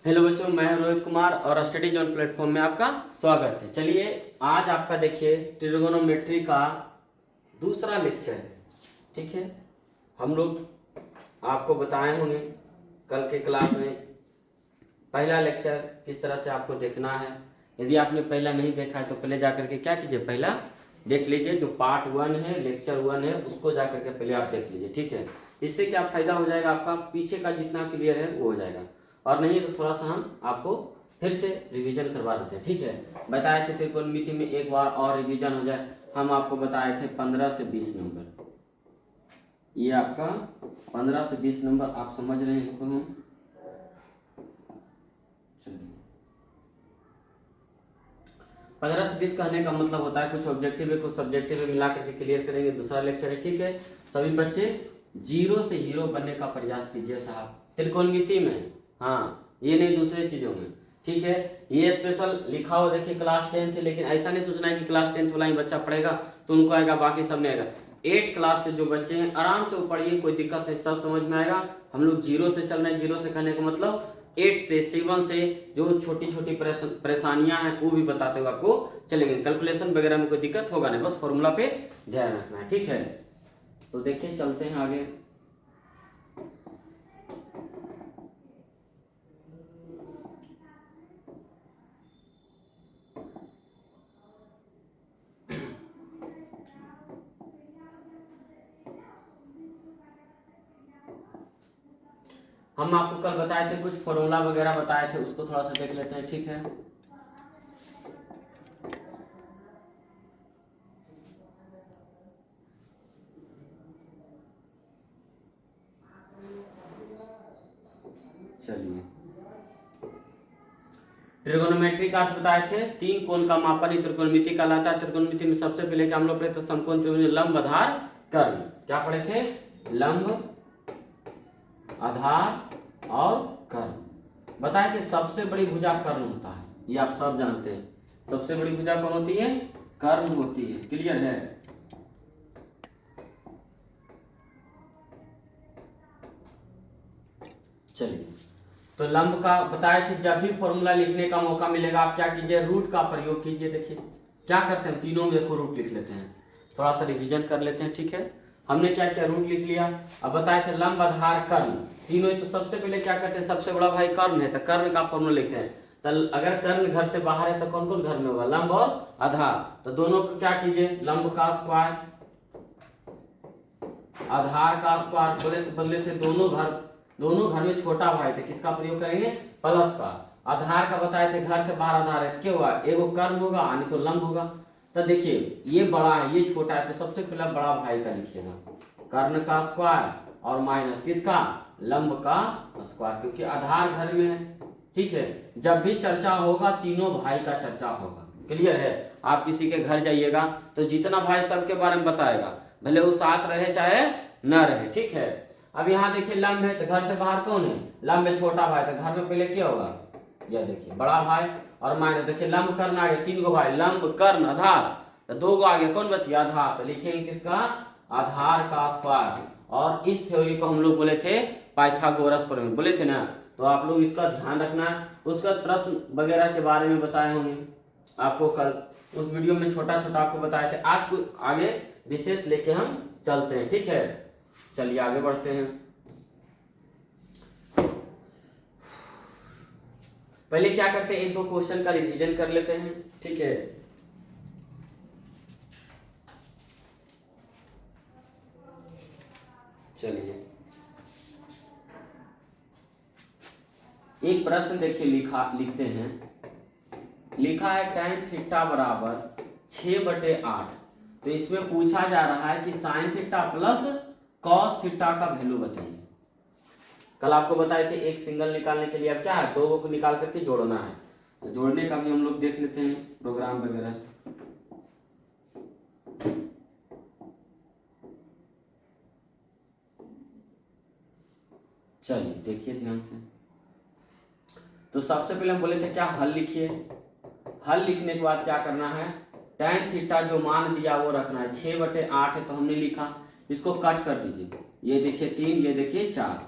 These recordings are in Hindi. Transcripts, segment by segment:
हेलो बच्चों, मैं हूं रोहित कुमार और स्टडी जोन प्लेटफॉर्म में आपका स्वागत है। चलिए आज आपका देखिए ट्रिगोनोमेट्री का दूसरा लेक्चर है। ठीक है, हम लोग आपको बताए होंगे कल के क्लास में पहला लेक्चर किस तरह से आपको देखना है। यदि आपने पहला नहीं देखा है तो पहले जाकर के क्या कीजिए, पहला देख लीजिए। जो पार्ट 1 है, लेक्चर 1 है, उसको जाकर के पहले आप देख लीजिए। ठीक है, इससे क्या फायदा हो जाएगा, आपका पीछे का जितना क्लियर है वो हो जाएगा, और नहीं तो थोड़ा सा हम आपको फिर से रिवीजन करवा देते हैं। ठीक है, बताए थे त्रिकोणमिति में एक बार और रिवीजन हो जाए। हम आपको बताए थे 15 से 20 नंबर, ये आपका 15 से 20 नंबर आप समझ रहे हैं। इसको हम 15 से 20 कहने का मतलब होता है कुछ ऑब्जेक्टिव है कुछ सब्जेक्टिव है, मिला करके क्लियर करेंगे। दूसरा लेक्चर है। ठीक है, सभी बच्चे जीरो से हीरो बनने का प्रयास कीजिए साहब, त्रिकोणमिति में। हाँ, ये नहीं दूसरे चीजों में। ठीक है, ये स्पेशल लिखा हो देखिए क्लास 10 थे, लेकिन ऐसा नहीं सोचना है कि क्लास 10 वाला ही बच्चा पढ़ेगा तो उनको आएगा, बाकी सब नहीं आएगा। 8 क्लास से जो बच्चे हैं आराम से वो पढ़िए, कोई दिक्कत नहीं, सब समझ में आएगा। हम लोग जीरो से चल रहे हैं। जीरो से कहने का मतलब 8 से 7 से जो छोटी छोटी परेशानियां हैं वो भी बताते हुए आपको चलेंगे। कैलकुलेशन वगैरह में कोई दिक्कत होगा नहीं, बस फॉर्मूला पे ध्यान रखना है। ठीक है, तो देखिए चलते हैं आगे। हम आपको कल बताए थे कुछ फॉर्मूला वगैरह बताए थे, उसको थोड़ा सा देख लेते हैं। ठीक है, चलिए ट्रिगोनोमेट्री का अर्थ बताए थे, 3 कोण का मापन ही त्रिकोणमिति कहलाता है। त्रिकोणमिति में सबसे पहले क्या हम लोग पढ़े थे, समकोण त्रिभुज, लंब, आधार, कर्ण। क्या पढ़े थे, लंब, आधार और कर्ण। बताए थे सबसे बड़ी भुजा कर्ण होता है, ये आप सब जानते हैं। सबसे बड़ी भुजा कौन होती है, कर्ण होती है। क्लियर है। चलिए, तो लंब का बताए थे, जब भी फॉर्मूला लिखने का मौका मिलेगा आप क्या कीजिए, रूट का प्रयोग कीजिए। देखिए क्या करते हैं, तीनों में देखो रूट लिख लेते हैं, थोड़ा सा रिवीजन कर लेते हैं। ठीक है, हमने क्या किया, रूट लिख लिया। अब बताए थे लंब, आधार, कर्ण, तीनों ही। तो सबसे पहले क्या करते हैं, सबसे बड़ा भाई कर्ण है तो कर्ण का फॉर्मूला लिखते हैं। तो अगर कर्ण घर से बाहर है तो कौन कौन घर में होगा, लंब और आधार। तो दोनों को क्या कीजिए, लंब का स्क्वायर, आधार का स्क्वायर। बोले तो बदले थे दोनों घर में छोटा भाई थे, किसका प्रयोग करेंगे, प्लस का। आधार का बताए थे घर से बाहर आधार है, क्या हुआ, एगो कर्ण होगा नहीं तो लंब होगा। तो देखिए ये बड़ा है ये छोटा है, तो सबसे पहले बड़ा भाई का लिखिएगा, कर्ण का स्क्वायर और माइनस किसका, लंब का स्क्वायर, क्योंकि आधार घर में है। ठीक है, जब भी चर्चा होगा तीनों भाई का चर्चा होगा। क्लियर है। आप किसी के घर जाइएगा तो जितना भाई सबके बारे में बताएगा, भले वो साथ रहे चाहे न रहे। ठीक है, अब यहाँ देखिए लंब है तो घर से बाहर कौन है, लंब है, छोटा भाई। तो घर में पहले क्या होगा, यह देखिए बड़ा भाई और माइनस। देखिए लंब कर्ण आ गया, 3 गो भाई, लंब कर्ण आधार, तो 2 गो आ गया, कौन बची, आधार। तो लिखेंगे किसका, आधार का स्क्वायर। और इस थ्योरी को हम लोग बोले थे पाइथागोरस प्रमेय, बोले थे ना। तो आप लोग इसका ध्यान रखना है। उसका प्रश्न वगैरह के बारे में बताए होंगे आपको कल, उस वीडियो में छोटा छोटा आपको बताए थे। आज को आगे विशेष लेके हम चलते हैं। ठीक है, चलिए आगे बढ़ते हैं। पहले क्या करते हैं, 1-2 क्वेश्चन का रिवीजन कर लेते हैं। ठीक है, चलिए एक प्रश्न देखिए, लिखते हैं। लिखा है tan थीटा बराबर 6/8। तो इसमें पूछा जा रहा है कि sine theta plus cos theta का वैल्यू बताइए। कल आपको बताए थे एक सिंगल निकालने के लिए अब क्या है, 2 को निकाल करके जोड़ना है। तो जोड़ने का भी हम लोग देख लेते हैं प्रोग्राम वगैरह। चलिए देखिए ध्यान से। तो सबसे पहले हम बोले थे क्या, हल लिखिए। हल लिखने के बाद क्या करना है, tan थीटा जो मान दिया वो रखना है। 6/8 है तो हमने लिखा, इसको कट कर दीजिए। ये देखिए 3, ये देखिए 4,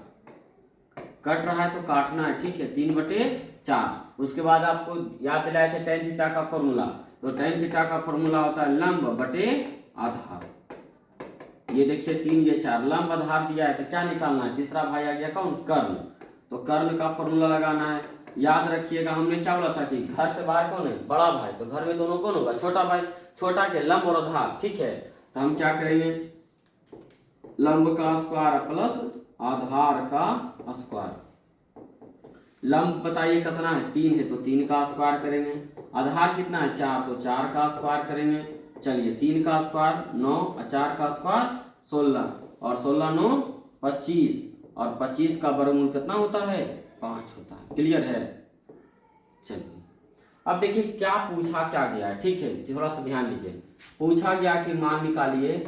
कट रहा है तो काटना है। ठीक है, 3/4 4। उसके बाद आपको याद दिलाए थे tan थीटा का फॉर्मूला, तो tan थीटा का फॉर्मूला होता है लंब बटे आधार। ये देखिए 3 ये 4 लंब आधार दिया है, तो क्या निकालना है, तीसरा भाई आ गया कौन, कर्ण। तो कर्ण का फॉर्मूला लगाना है। याद रखिएगा हमने क्या बोला था कि घर से बाहर कौन है, बड़ा भाई, तो घर में दोनों कौन होगा, छोटा भाई। छोटा के लंब और आधार, ठीक है। तो हम क्या करेंगे, लंब का स्क्वायर प्लस आधार का स्क्वायर। लंब बताइए कितना है, 3 है, तो 3 का स्क्वायर करेंगे। आधार कितना है, 4, तो 4 का स्क्वायर करेंगे। चलिए 3 का स्क्वायर 9 और 4 का स्क्वायर 16, और 16 9 25, और 25 का वर्गमूल कितना होता है, 5 होता है। क्लियर है। चलिए अब देखिए क्या पूछा क्या गया है, ठीक है, थोड़ा सा ध्यान दीजिए। पूछा गया कि मान निकालिए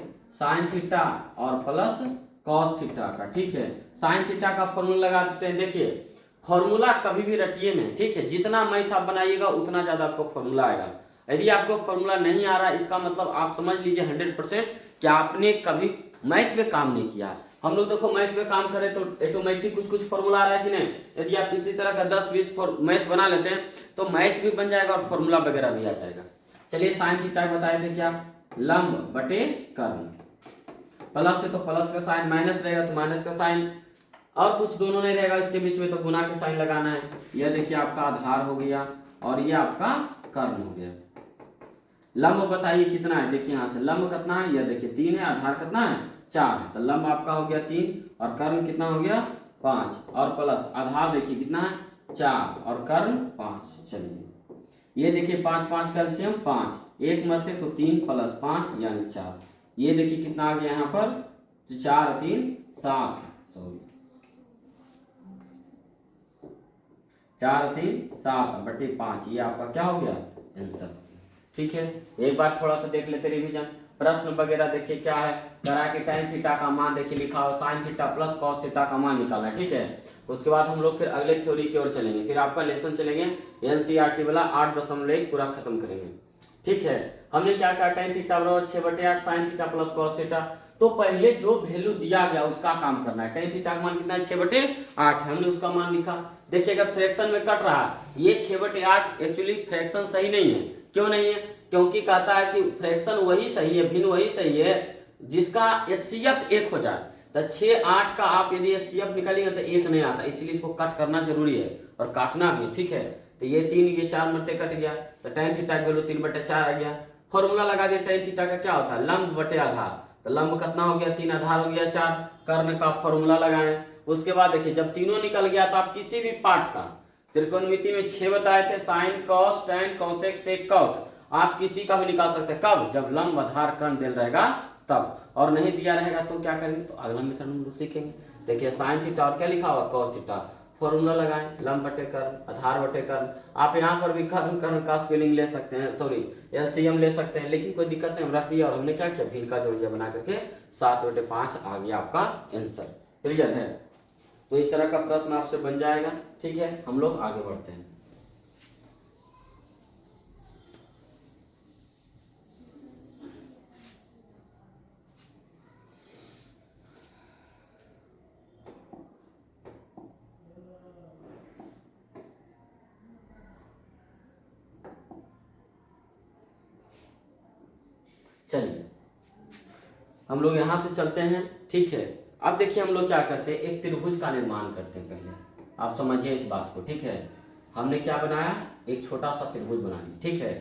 साइन थीटा और प्लस कॉस थीटा का, ठीक है। साइन थीटा का फॉर्मूला लगा देते हैं। देखिए फॉर्मूला कभी भी रटिए में, ठीक है, जितना मैथ आप बनाइएगा उतना ज्यादा आपको फॉर्मूला आएगा। यदि आपको फॉर्मूला नहीं आ रहा है, इसका मतलब आप समझ लीजिए 100% कि आपने कभी मैथ में काम नहीं किया। हम लोग देखो मैथ में काम करें तो ऑटोमेटिक कुछ कुछ फॉर्मूला आ रहा है कि नहीं। यदि आप इसी तरह का 10-20 मैथ बना लेते हैं तो मैथ भी बन जाएगा और फॉर्मूला वगैरह भी आ जाएगा। चलिए साइन थीटा बताए थे क्या, लंब बटे कर्ण। प्लस है तो प्लस का साइन, माइनस रहेगा तो माइनस का साइन, और कुछ दोनों नहीं रहेगा इसके बीच में तो गुना के साइन लगाना है। यह देखिए आपका आधार हो गया और यह आपका कर्ण हो गया। लंब बताइए कितना है, देखिए यहाँ से लंब कितना है, यह देखिए 3 है, आधार कितना है 4 है, तो लंब आपका हो गया 3 और कर्ण कितना हो गया 5, और प्लस आधार देखिए कितना है 4 और कर्ण 5। चलिए ये देखिए 5 5 का एलसीएम 5, एक मरते तो 3 प्लस 5 यानी 4। ये देखिए कितना आ गया यहाँ पर 4 3 7, 4 3 7 बटे 5, ये आपका क्या हो गया आंसर। ठीक है, एक बार थोड़ा सा देख लेते रिवीजन। प्रश्न वगैरह देखिए क्या है, करा कि tan थीटा का मान देखिए लिखा हो, sin theta plus cos theta का मान निकालना है, ठीक है। उसके बाद हम लोग फिर अगले थ्योरी की ओर चलेंगे, फिर आपका लेसन चलेंगे एनसीईआरटी वाला 8.1 पूरा खत्म करेंगे, ठीक है। हमने क्या कहा, tan थीटा बराबर 6/8 sin theta plus cos theta. तो पहले जो वैल्यू दिया गया उसका काम करना है। tan थीटा का मान कितना है 6/8, हमने उसका मान लिखा। देखिएगा फ्रैक्शन में कट रहा है, ये 6/8 एक्चुअली फ्रैक्शन सही नहीं है। क्यों नहीं है, क्योंकि कहता है कि फ्रैक्शन वही सही है, भिन्न वही सही है जिसका एचसीएफ 1 हो जाए। तो 6 8 का आप यदि एचसीएफ निकालिएगा तो 1 नहीं आता, इसलिए इसको कट करना जरूरी है और काटना भी, ठीक है। तो ये 3 ये 4 मरते कट गया, तो tan थीटा की वैल्यू 3/4 आ गया। फॉर्मूला लगा दिया tan थीटा का क्या होता है, लंब बटे आधार। तो लंब कितना हो गया 3, आधार हो गया 4, कर्ण का फॉर्मूला लगाएं। उसके बाद देखिए जब तीनों निकल गया तो आप किसी भी पार्ट का, त्रिकोणमिति में 6 बताए थे, sine cos tan cosec sec cot, आप किसी का भी निकाल सकते हैं। कब, जब लंब आधार कर्ण दिल रहेगा तब, और नहीं दिया रहेगा तो क्या करेंगे, तो अगला मेथड हम लोग सीखेंगे। देखिए साइन थीटा और क्या लिखा हुआ cos थीटा, फॉर्मूला लगाएं लंब बटे कर्ण आधार बटे कर्ण। आप यहाँ पर भी कर्ण कर्ण का स्पेलिंग ले सकते हैं, सॉरी एलसीएम ले सकते हैं, लेकिन कोई दिक्कत नहीं, हम रख दिया और हमने क्या किया, भिन्न का जोड़िया बना करके 7/5 आ गया आपका आंसर। क्लियर है। तो इस तरह का प्रश्न आपसे बन जाएगा, ठीक है। हम लोग आगे बढ़ते हैं। चलिए हम लोग यहां से चलते हैं, ठीक है। अब देखिए हम लोग क्या करते हैं, एक त्रिभुज का निर्माण करते हैं। पहले आप समझिए इस बात को, ठीक है। हमने क्या बनाया, एक छोटा सा त्रिभुज बना लिया, ठीक है।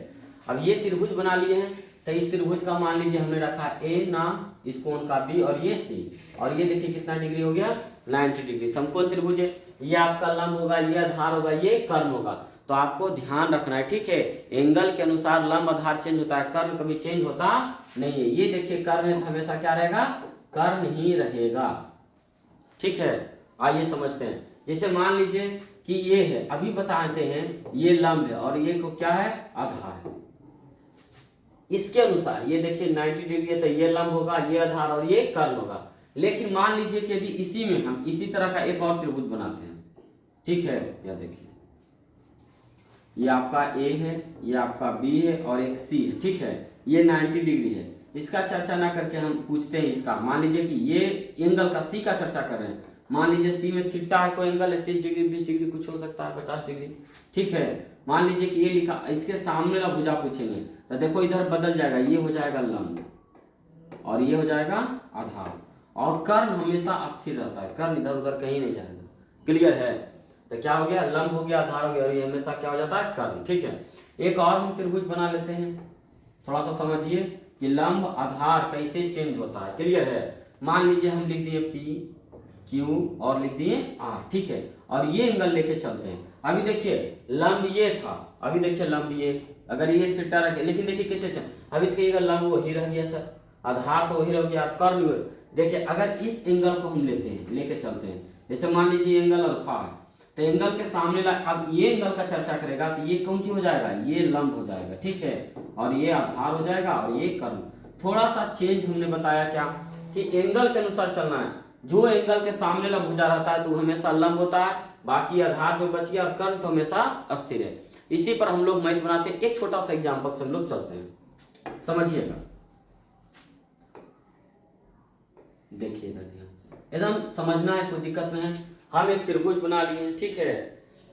अब ये त्रिभुज बना लिए हैं, तो इस त्रिभुज का मान लीजिए हमने रखा ए नाम, इस कोण का बी और ये सी, और ये देखिए कितना डिग्री हो गया 90 डिग्री। समकोण त्रिभुज है, ये आपका लंब होगा, ये आधार होगा, ये कर्ण होगा। तो आपको ध्यान रखना है, ठीक है। एंगल के अनुसार लंब आधार चेंज होता है, कर्ण कभी चेंज होता नहीं है। ये देखिए कर्ण हमेशा क्या रहेगा, कर्ण ही रहेगा, ठीक है। आइए समझते हैं। जैसे मान लीजिए कि ये है, अभी बताते हैं ये लंब है और ये को क्या है, आधार है। इसके अनुसार ये देखिए 90 डिग्री है, तो ये लंब होगा, ये आधार और ये कर्ण होगा। लेकिन मान लीजिए कि यदि इसी में हम इसी तरह का एक और त्रिभुज बनाते हैं, ठीक है। या देखिए ये आपका ए है, ये आपका बी है और एक सी है, ठीक है। ये 90 डिग्री है। इसका चर्चा ना करके हम पूछते हैं इसका, मान लीजिए कि ये एंगल का सी का चर्चा कर रहे हैं। मान लीजिए सी में थीटा है, कोई एंगल है 30 डिग्री 20 डिग्री कुछ हो सकता है 50 डिग्री, ठीक है। मान लीजिए कि ये लिखा, इसके सामने वाला भुजा पूछेंगे तो देखो इधर बदल जाएगा, ये हो जाएगा लंब और ये हो जाएगा आधार। और कर्ण हमेशा अस्थिर रहता है, कर्ण इधर उधर कहीं नहीं जाएगा, क्लियर है। तो क्या हो गया, लंब हो गया, आधार हो गया, और ये हमेशा क्या हो जाता है, कर्ण, ठीक है। एक और हम त्रिभुज बना लेते हैं, थोड़ा सा समझिए कि लंब आधार कैसे चेंज होता है, क्लियर है। मान लीजिए हम लिख दिए पी क्यू और लिख दिए आर, ठीक है, और ये एंगल लेके चलते हैं। अभी देखिए लंब ये था, अभी देखिए लंब ये, अगर ये थीटा रखे, लेकिन देखिए कैसे चल, अभी देखिएगा लंब वही रह गया सर, आधार तो वही रह गया, कर्ण देखिए अगर इस एंगल को हम लेते हैं, लेके चलते हैं, जैसे मान लीजिए एंगल अल्फा है, तो एंगल के सामने अब ये एंगल का चर्चा करेगा तो ये कौन सी हो जाएगा, ये लंब हो जाएगा, ठीक है, और ये आधार हो जाएगा और ये कर्ण। थोड़ा सा चेंज हमने बताया क्या कि एंगल के अनुसार चलना है, जो एंगल के सामने वाला भुजा रहता है तो हमेशा लंब होता है, बाकी आधार जो बच गया और कर्ण तो हमेशा अस्थिर है। इसी पर हम लोग मैथ बनाते हैं, एक छोटा सा एग्जाम्पल से हम लोग चलते हैं, समझिएगा, देखिएगा ध्यान से, एकदम समझना है, कोई दिक्कत नहीं है। हम एक त्रिभुज बना लिए, ठीक है,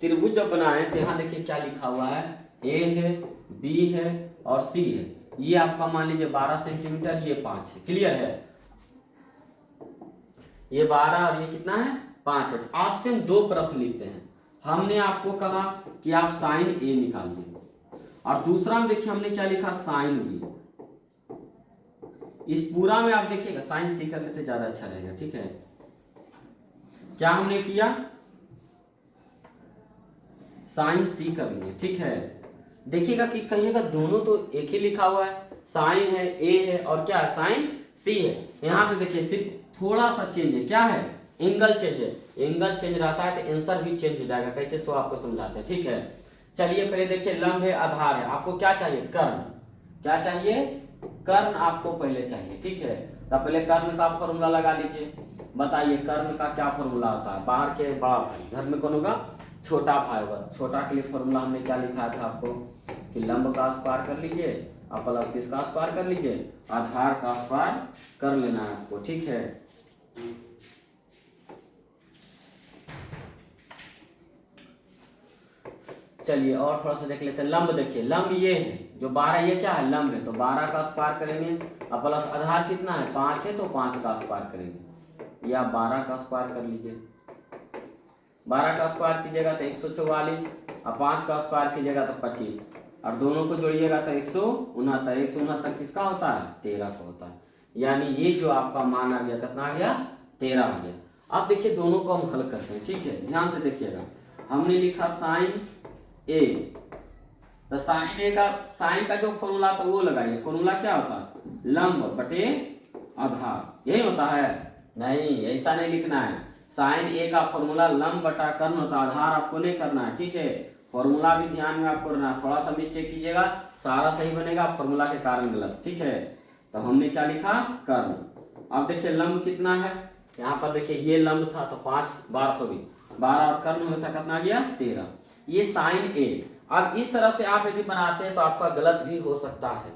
त्रिभुज जब बनाए तो यहाँ देखिए क्या लिखा हुआ है, ए है, बी है और सी है। ये आपका मान लीजिए 12 सेंटीमीटर, ये 5 है, क्लियर है, ये 12 और ये कितना है 5 है। आपसे हम 2 प्रश्न लिखते हैं, हमने आपको कहा कि आप साइन ए निकालिए, और दूसरा में देखिए हमने क्या लिखा, साइन बी। इस पूरा में आप देखिएगा साइन सी कर लेते ज्यादा अच्छा रहेगा, ठीक है। क्या हमने किया, साइन सी कर लिए, ठीक है। देखिएगा कि कहिएगा दोनों तो एक ही लिखा हुआ है, साइन है, ए है और क्या है, साइन सी है। यहाँ पे देखिए सिर्फ थोड़ा सा चेंज है, क्या है, एंगल चेंज है, एंगल चेंज रहता है तो आंसर भी चेंज हो जाएगा, कैसे सो आपको समझाते हैं, ठीक है। चलिए पहले देखिए लंब है, आधार है, आपको क्या चाहिए, कर्ण, क्या चाहिए, कर्ण आपको पहले चाहिए, ठीक है। तो पहले कर्ण का फॉर्मूला लगा लीजिए, बताइए कर्ण का क्या फॉर्मूला होता है, बाहर के बड़ा भाई, घर में कौन होगा, छोटा भाई होगा, छोटा के लिए फॉर्मूला हमने क्या लिखा था आपको कि लंब का स्क्वायर कर लीजिए और प्लस किसका स्क्वायर कर लीजिए, आधार का स्क्वायर कर लेना है आपको, ठीक है। चलिए और थोड़ा सा देख लेते हैं, लंब देखिए, लंब ये है जो 12, ये क्या है, लंब है, तो 12 का स्क्वायर करेंगे और प्लस आधार कितना है 5 है, तो 5 का स्क्वायर करेंगे, या 12 का स्क्वायर कर लीजिए, 12 का स्क्वायर कीजिएगा तो 144 और 5 का स्क्वायर कीजिएगा तो 25 और दोनों को जोड़िएगा तो 169, 169 किसका होता है, 13 का होता है, यानी ये जो आपका मान आ गया कितना आ गया, 13 आ गया। अब देखिए दोनों को हम हल करते हैं, ठीक है, ध्यान से देखिएगा, हमने लिखा साइन ए, तो साइन का जो फॉर्मूला था वो लगाइए, फॉर्मूला क्या होता है, लंब बटे आधार, यही होता है, नहीं ऐसा नहीं लिखना है, साइन ए का फॉर्मूला लंब बटा कर्ण होता है, आधार आपको नहीं करना है, ठीक है। फॉर्मूला भी ध्यान में आपको रखना है, थोड़ा सा मिस्टेक कीजिएगा सारा सही बनेगा, फॉर्मूला के कारण गलत, ठीक है। तो हमने क्या लिखा, कर्ण। अब देखिए लंब कितना है, यहाँ पर देखिए ये लंब था तो 5 12 और कर्ण हमेशा कितना आ गया 13, ये साइन ए। अब इस तरह से आप यदि बनाते हैं तो आपका गलत भी हो सकता है,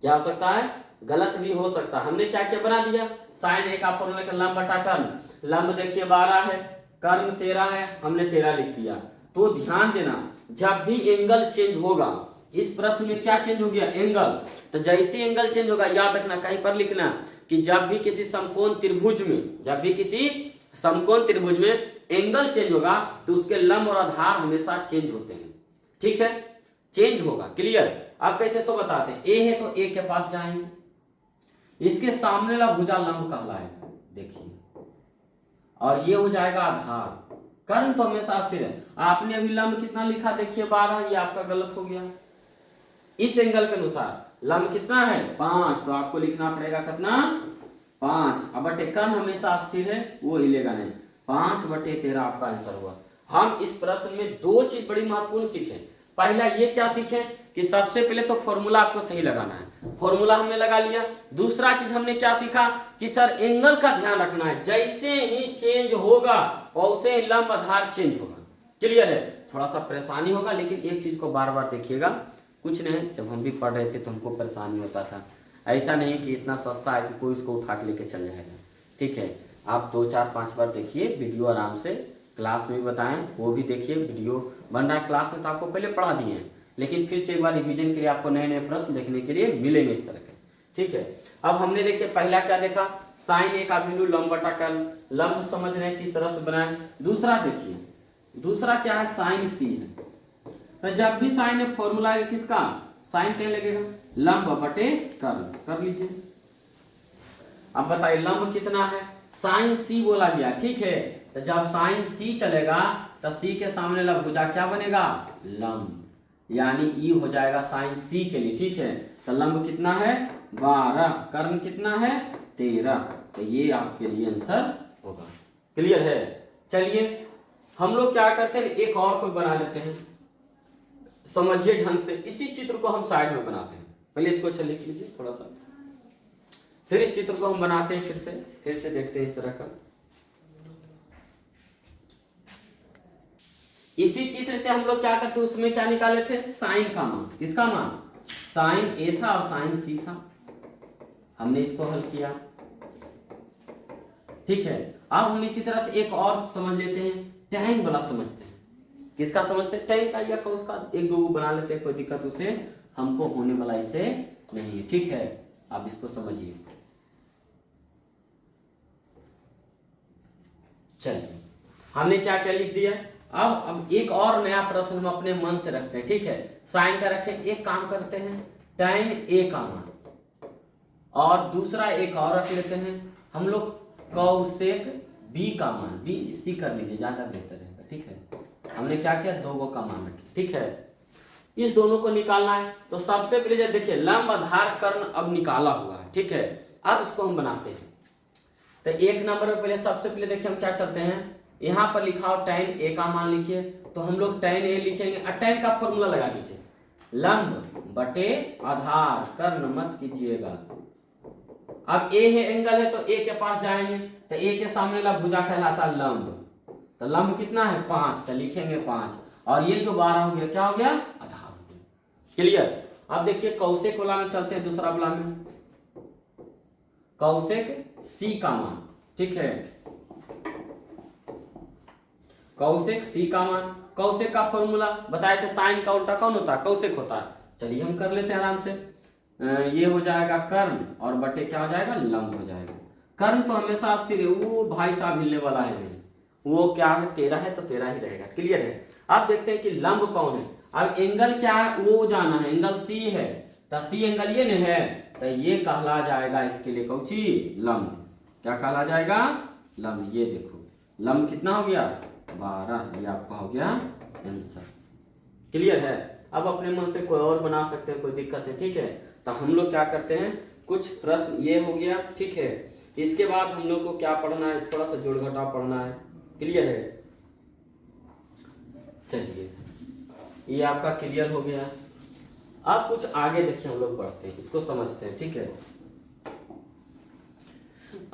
क्या हो सकता है, गलत भी हो सकता है। हमने क्या क्या बना दिया, साइन ए का फॉर्मूला का लंब बटा कर्ण, लंब देखिए 12 है, कर्ण 13 है, हमने 13 लिख दिया। तो ध्यान देना जब भी एंगल चेंज होगा, इस प्रश्न में क्या चेंज हो गया, एंगल, तो जैसे एंगल चेंज होगा याद रखना, कहीं पर लिखना कि जब भी किसी समकोण त्रिभुज में, जब भी किसी समकोण त्रिभुज में एंगल चेंज होगा तो उसके लंब और आधार हमेशा चेंज होते हैं, ठीक है, चेंज होगा, क्लियर। अब कैसे सो बताते हैं, ए है तो ए के पास जाएंगे, इसके सामने वाला भुजा लंब कहलाएगा, देखिए, और ये हो जाएगा आधार, कर्ण तो हमेशा स्थिर है। आपने अभी लंब कितना लिखा देखिए 12, ये आपका गलत हो गया, इस एंगल के अनुसार लंब कितना है 5, तो आपको लिखना पड़ेगा कितना 5, अब बटे कर्ण हमेशा स्थिर है वो हिलेगा नहीं, 5/13 आपका आंसर हुआ। हम इस प्रश्न में 2 चीज बड़ी महत्वपूर्ण सीखे, पहला ये क्या सीखे कि सबसे पहले तो फॉर्मूला आपको सही लगाना है, फॉर्मूला हमने लगा लिया। दूसरा चीज हमने क्या सीखा कि सर एंगल का ध्यान रखना है, जैसे ही चेंज होगा वैसे ही लंब आधार चेंज होगा, क्लियर है। थोड़ा सा परेशानी होगा लेकिन एक चीज को बार बार देखिएगा, कुछ नहीं, जब हम भी पढ़ रहे थे तो हमको परेशानी होता था, ऐसा नहीं कि इतना सस्ता है कि कोई इसको उठा के लेके चल जाएगा, ठीक है। आप 2 4 5 बार देखिए वीडियो आराम से, क्लास में भी बताएं वो भी देखिए, वीडियो बन रहा है क्लास में तो आपको पहले पढ़ा दिए हैं, लेकिन फिर से एक बार रिवीजन के लिए आपको नए नए प्रश्न देखने के लिए मिलेंगे इस तरह के। ठीक है, अब हमने देखिए पहला क्या देखा, साइन ए का वैल्यू लंब बटा कर्ल, लंब समझ रहे हैं किस तरह से बनाएं। दूसरा देखिए, दूसरा क्या है, साइन सी है, तो जब भी साइन है फॉर्मूला है किसका, साइन टेन लगेगा, लंब बटे कर्ल, कर लीजिए। अब बताइए लंब कितना है, साइन सी बोला गया, ठीक है, तो जब साइन सी चलेगा तो सी के सामने वाला भुजा क्या बनेगा, लंब, यानी ई हो जाएगा साइन सी के लिए। ठीक है, तो लंब कितना है 12, कर्ल कितना है 13, तो ये आपके लिए आंसर होगा। क्लियर है। चलिए हम लोग क्या करते हैं, एक और कोई बना लेते हैं, समझिए ढंग से, इसी चित्र को हम साइड में बनाते हैं। पहले इसको अच्छा लिख लीजिए थोड़ा सा, फिर इस चित्र को हम बनाते हैं, फिर से देखते हैं इस तरह का। इसी चित्र से हम लोग क्या करते हैं, उसमें क्या निकाले थे, साइन का मान, किसका मान, साइन ए था और साइन सी था, हमने इसको हल किया। ठीक है, अब हम इसी तरह से एक और समझ लेते हैं, टैन वाला समझते हैं, किसका समझते हैं, टैन का या कौस का, एक दो बना लेते हैं, कोई दिक्कत उसे हमको होने वाला इसे नहीं है। ठीक है, आप इसको समझिए। चलिए हमने क्या क्या लिख दिया, अब एक और नया प्रश्न हम अपने मन से रखते हैं। ठीक है, साइन का रखें, एक काम करते हैं tan ए का मान, और दूसरा एक और रख लेते हैं हम लोग कौसेक बी का मान, बी सी कर लीजिए ज्यादा बेहतर रहेगा। ठीक है, हमने क्या किया, दो का मान रखे। ठीक है, इस दोनों को निकालना है, तो सबसे पहले जब देखिए लंब आधार कर्ण अब निकाला हुआ है। ठीक है, अब इसको हम बनाते हैं, तो एक नंबर में पहले सबसे पहले देखिए हम क्या चलते हैं, यहाँ पर लिखा हो tan ए का मान लिखिए, तो हम लोग tan ए लिखेंगे, और tan का फॉर्मूला लगा दीजिए, लंब बटे आधार, कर्ण मत कीजिएगा। अब ए है एंगल है, तो ए के पास जाएंगे, तो ए के सामने वाला भुजा कहलाता लंब, तो लंब कितना है 5, तो लिखेंगे 5, और ये जो 12 हो गया क्या हो गया, आधार हो गया। क्लियर। अब देखिए कौशिक वाला में चलते हैं, दूसरा वाला में, कौशिक सी का मान। ठीक है, कौशिक सी का मान, कौशिक का फॉर्मूला बताए थे, साइन का उल्टा कौन होता है, कौशिक होता है। चलिए हम कर लेते हैं आराम से, ये हो जाएगा कर्ण और बटे क्या हो जाएगा, लंब हो जाएगा। कर्ण तो हमेशा स्थिर है, वो भाई साहब हिलने वाला है नहीं, वो क्या है 13 है तो 13 ही रहेगा। क्लियर है। अब देखते हैं कि लंब कौन है, अब एंगल क्या है वो जाना है, एंगल सी है, तो सी एंगल ये नहीं है, तो ये कहला जाएगा इसके लिए कौची, लंब। क्या कहला जाएगा, लंब। ये देखो लंब कितना हो गया 12, ये आपका हो गया आंसर। क्लियर है। अब अपने मन से कोई और बना सकते हैं, कोई दिक्कत है। ठीक है, तो हम लोग क्या करते हैं, कुछ प्रश्न ये हो गया। ठीक है, इसके बाद हम लोग को क्या पढ़ना है, थोड़ा सा जोड़ घटाव पढ़ना है। क्लियर है। चलिए ये आपका क्लियर हो गया। अब कुछ आगे देखिए हम लोग बढ़ते हैं, इसको समझते हैं। ठीक है,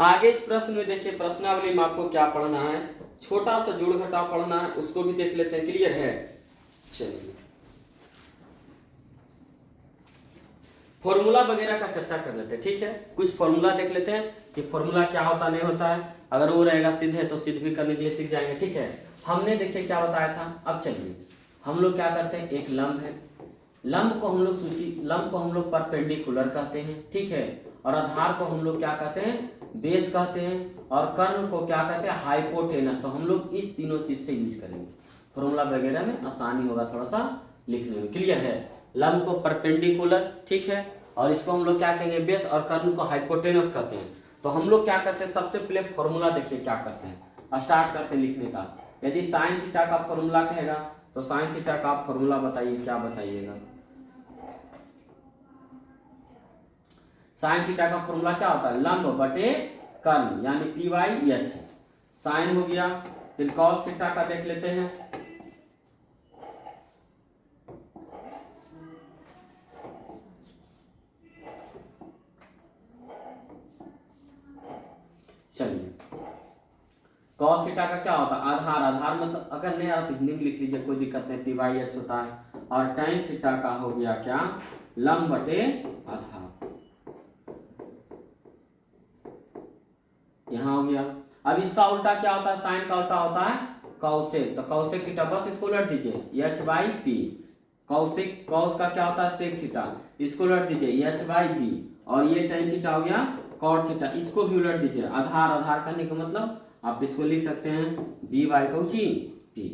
आगे इस प्रश्न में देखिए, प्रश्नावली में आपको क्या पढ़ना है, छोटा सा जोड़ घटाव पढ़ना है, उसको भी देख लेते हैं। क्लियर है। चलिए फॉर्मूला वगैरह का चर्चा कर लेते हैं। ठीक है, कुछ फॉर्मूला देख लेते हैं कि फॉर्मूला क्या होता नहीं होता है, अगर वो रहेगा सिद्ध है तो सिद्ध भी करने के लिए सीख जाएंगे। ठीक है, हमने देखिए क्या बताया था। अब चलिए हम लोग क्या करते हैं, एक लंब है, लंब को हम लोग परपेंडिकुलर कहते हैं। ठीक है, और आधार को हम लोग क्या कहते हैं, बेस कहते हैं, और कर्ण को क्या कहते हैं, हाइपोटेनस। तो हम लोग इस तीनों चीज से यूज करेंगे, फॉर्मूला वगैरह में आसानी होगा थोड़ा सा लिखने में। क्लियर है। लंब को परपेंडिकुलर, ठीक है, और इसको हम लोग क्या कहेंगे, बेस, और कर्ण को हाइपोटेनस कहते हैं। तो हम लोग क्या करते हैं, सबसे पहले फॉर्मूला देखिए क्या करते हैं, स्टार्ट करते हैं लिखने का। यदि साइन थीटा का फॉर्मूला कहेगा तो साइन थीटा का फॉर्मूला बताइए, क्या बताइएगा। साइन थीटा का फॉर्मूला क्या होता है, लंब बटे कर्ण, यानी पी वाई एच। साइन हो गया, फिर कॉस थीटा का देख लेते हैं। चलिए कॉस थीटा का क्या होता है, आधार, आधार मतलब अगर नहीं आ रहा तो हिंदी में लिख लीजिए, कोई दिक्कत नहीं, पी वाई एच होता है। और tan थीटा का हो गया क्या, लंब बटे आधार, यहाँ हो गया। अब इसका उल्टा क्या होता है, साइन का उल्टा होता है कॉसेक, तो कॉसेक थीटा, बस इसको उलट दीजिए H by P. Cosec, cos का क्या होता है सेक थीटा, इसको उलट दीजिए एच बाई बी, और ये टेन थीटा हो गया कॉट थीटा, इसको भी उलट दीजिए। आधार आधार करने का मतलब आप इसको लिख सकते हैं बी बाई कौची टी,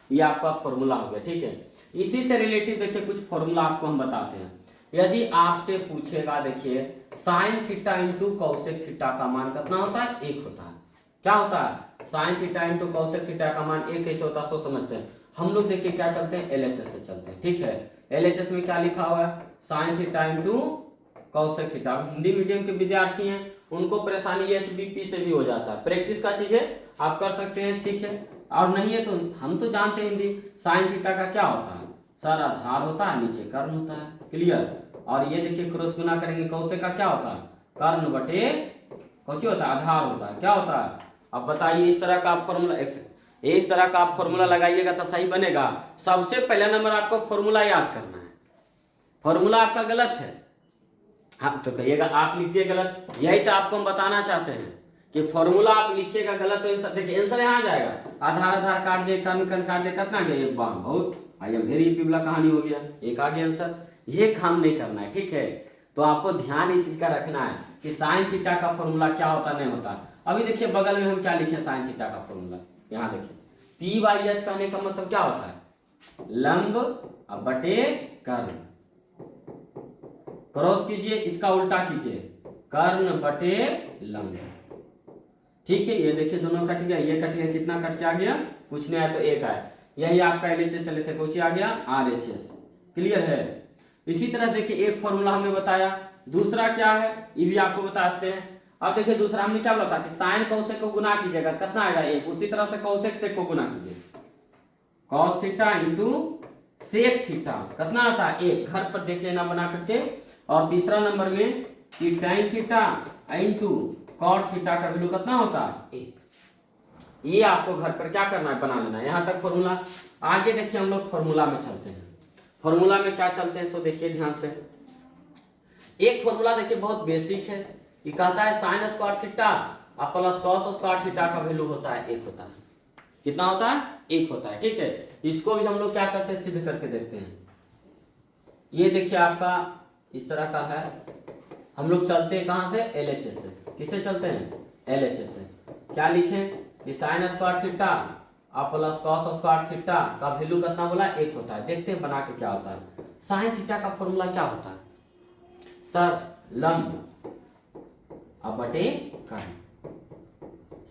ये आपका फॉर्मूला हो गया। ठीक है, इसी से रिलेटिव देखिए कुछ फॉर्मूला आपको हम बताते हैं। यदि आपसे पूछेगा, देखिए sine theta into cosec theta का मान कितना होता है, एक होता है। क्या होता है, sine theta into cosec theta का मान एक कैसे होता है, सो समझते हैं हम लोग। देखिए क्या चलते हैं, एलएचएस से चलते हैं। ठीक है, एलएचएस में क्या लिखा हुआ है, sine theta into cosec theta. Hindi medium के विद्यार्थी हैं, उनको परेशानी एसबीपी से भी हो जाता है, प्रैक्टिस का चीज है, आप कर सकते हैं। ठीक है, और नहीं है तो हम तो जानते हैं हिंदी, साइन थीटा का क्या होता है, सर आधार होता है, नीचे कर्ण होता है। क्लियर, और ये देखिए क्रॉस गुना करेंगे, कौशेक का क्या होता है, कर्ण बटे कौची होता है, आधार होता है। क्या होता है, अब बताइए इस तरह का आप फॉर्मूला, इस तरह का आप फॉर्मूला लगाइएगा तो सही बनेगा। सबसे पहला नंबर आपको फॉर्मूला याद करना है, फॉर्मूला आपका गलत है आप तो कहिएगा आप लिखिए गलत, यही तो आपको हम बताना चाहते हैं कि फॉर्मूला आप लिखिएगा गलत तो देखिए आंसर यहाँ जाएगा, आधार आधार काट दे, कर्ण कर्ण काट दे, कितना गया एक बार, बहुत आई एम वेरी पीपला कहानी हो गया, एक आ गया आंसर। ये काम नहीं करना है। ठीक है, तो आपको ध्यान इस चीज का रखना है कि साइन थीटा का फॉर्मूला क्या होता नहीं होता। अभी देखिए बगल में हम क्या लिखे साइन थीटा का फॉर्मूला, यहाँ देखिए पी बाई एच कहने का मतलब क्या होता है, लंब बटे कर्ण, क्रॉस कीजिए, इसका उल्टा कीजिए, कर्ण बटे लंब। ठीक है, ये देखिए दोनों कट गया, ये कट गया, कितना कट के आ गया, कुछ नहीं आया तो एक आया, यही आप पहले से चले थे, कुछ आ गया आर एच एस। क्लियर है। इसी तरह देखिए एक फॉर्मूला हमने बताया, दूसरा क्या है ये भी आपको बताते हैं। अब देखिए दूसरा हमने क्या बोला था कि साइन कौशेक को गुना कीजिएगा, कितना आएगा एक, उसी तरह से कौशेक सेक को गुना कीजिए, cos theta into sec theta कितना आता है एक, घर पर देख लेना बना करके। और तीसरा नंबर में कि tan theta into cot theta का वैल्यू कितना होता है एक, ये आपको घर पर क्या करना है, बना लेना है। यहाँ तक फॉर्मूला। आगे देखिए हम लोग फॉर्मूला में चलते हैं, फॉर्मूला में क्या चलते हैं सो देखिए ध्यान से। एक फॉर्मूला देखिए बहुत बेसिक है, ये कहता है साइन स्क्वायर थीटा और प्लस कॉस स्क्वायर थीटा का वैल्यू होता है एक होता है, कितना होता है एक होता है। ठीक है, इसको भी हम लोग क्या करते हैं, सिद्ध करके देखते हैं। ये देखिए आपका इस तरह का है, हम लोग चलते हैं कहां से, एलएचएस से। किसे चलते हैं, एलएचएस से। क्या लिखें कि साइन स्क्वायर थीटा और प्लस कॉस स्क्वायर थीटा का वैल्यू कितना बोला एक होता है। देखते हैं बना के क्या होता है। साइन थीटा का फॉर्मूला क्या होता है, सर लंब अब बटे कर्ण,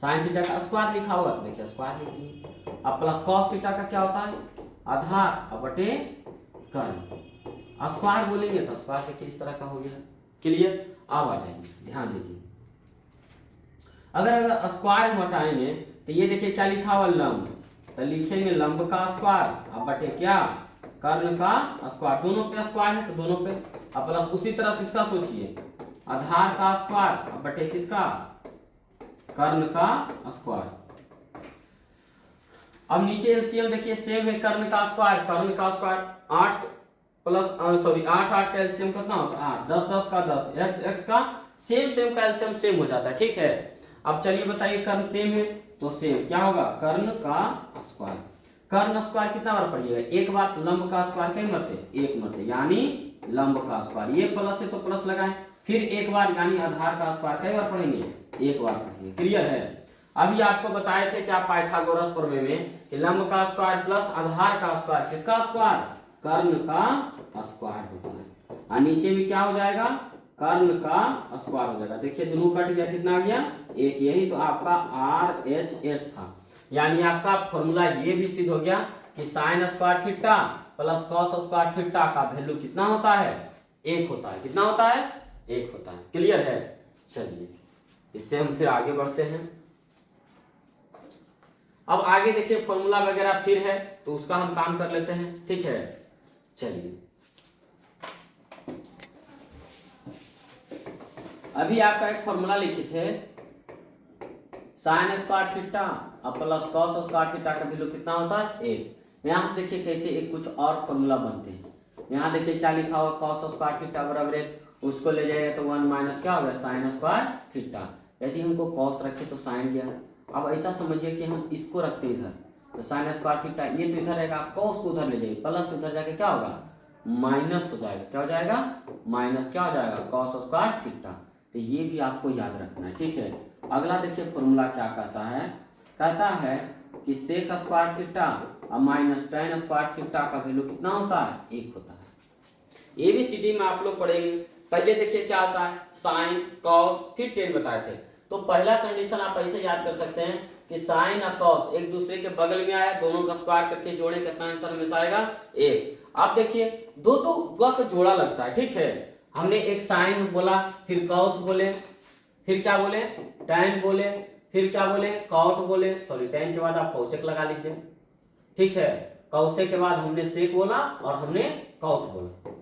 साइन थीटा का स्क्वायर लिखा होगा तो देखिए स्क्वायर लिखिए। अब प्लस कॉस थीटा का क्या होता है, आधार अब बटे कर्ण, स्क्वायर बोलेंगे तो स्क्वायर देखिए इस तरह का हो गया। क्लियर, अब आ जाएंगे, ध्यान दीजिए। अगर स्क्वायर हम हटाएंगे तो ये देखिए क्या लिखा हुआ लंब, तो लिखेंगे लंब का स्क्वायर अब बटे क्या, कर्ण का स्क्वायर, दोनों पे स्क्वायर है तो दोनों पे, अब प्लस उसी तरह से इसका सोचिए, आधार का स्क्वायर अब बटे किसका, कर्ण का स्क्वायर। अब नीचे एलसीएम देखिए सेम है, कर्ण का स्क्वायर 8 प्लस सॉरी 8 8 का एलसीएम कितना होता है 8, 10 10 का 10, x x का सेम का एलसीएम सेम हो जाता है। ठीक है, अब चलिए बताइए कर्ण सेम है तो सेम क्या होगा, कर्ण का स्क्वायर। कर्ण स्क्वायर कितना बार पढ़िएगा, एक बार, लंब का स्क्वायर कई मरते एक मरते, यानी लंब का स्क्वायर, ये प्लस है तो प्लस लगाएं, फिर एक बार यानी आधार का स्क्वायर कई बार पढ़ेंगे, एक बार पढ़ेंगे। क्लियर है। अभी आपको बताए थे क्या पाइथागोरस प्रमेय में कि लंब का स्क्वायर प्लस आधार का स्क्वायर किसका स्क्वायर, कर्ण का स्क्वायर होता है, और नीचे भी क्या हो जाएगा, कर्ण का स्क्वायर हो जाएगा। देखिए दोनों कट गया, कितना आ गया एक, यही तो आपका आर एच एस था, यानी आपका फॉर्मूला ये भी सिद्ध हो गया कि sine square theta plus cos square theta का वैल्यू कितना होता है एक होता है, कितना होता है एक होता है। क्लियर है। चलिए इससे हम फिर आगे बढ़ते हैं। अब आगे देखिए फॉर्मूला वगैरह फिर है तो उसका हम काम कर लेते हैं। ठीक है, चलिए अभी आपका एक फॉर्मूला लिखे थे, साइन स्क्वायर थीटा और प्लस कॉस स्क्वायर थीटा का वैल्यू कितना होता है एक। यहाँ से देखिए कैसे एक कुछ और फॉर्मूला बनते हैं। यहाँ देखिए क्या लिखा हुआ, कॉस स्क्वायर थीटा बराबर एक, उसको ले जाएगा तो 1 माइनस क्या होगा साइन स्क्वायर थीटा, यदि हमको कॉस रखे तो साइन गया अब ऐसा समझिए कि हम इसको रखते हैं इधर, तो साइन स्क्वायर थीटा ये तो इधर रहेगा, कॉस को उधर ले जाइए, प्लस उधर जाके क्या होगा माइनस हो जाएगा, क्या हो जाएगा माइनस, क्या हो जाएगा कॉस स्क्वायर थीटा। तो ये भी आपको याद रखना है, ठीक है। अगला देखिए फॉर्मूला क्या कहता है कि सेक स्क्वायर थीटा और माइनस टेन स्क्वायर थीटा का वैल्यू कितना होता है, 1 होता है। ABCD में आप लोग पढ़ेंगे, पहले देखिए क्या आता है साइन कॉस फिर टेन बताए थे। तो पहला कंडीशन आप ऐसे याद कर सकते हैं कि साइन और कॉस एक दूसरे के बगल में आया, दोनों का स्क्वायर करके जोड़े, कितना आंसर हमेशा आएगा 1। आप देखिए दो का जोड़ा लगता है, ठीक है। हमने एक साइन बोला, फिर कॉस बोले, फिर क्या बोले टैन बोले, फिर क्या बोले कॉट बोले, सॉरी टैन के बाद आप कौसेक लगा लीजिए, ठीक है। कौसेक के बाद हमने सेक बोला और हमने कॉट बोला,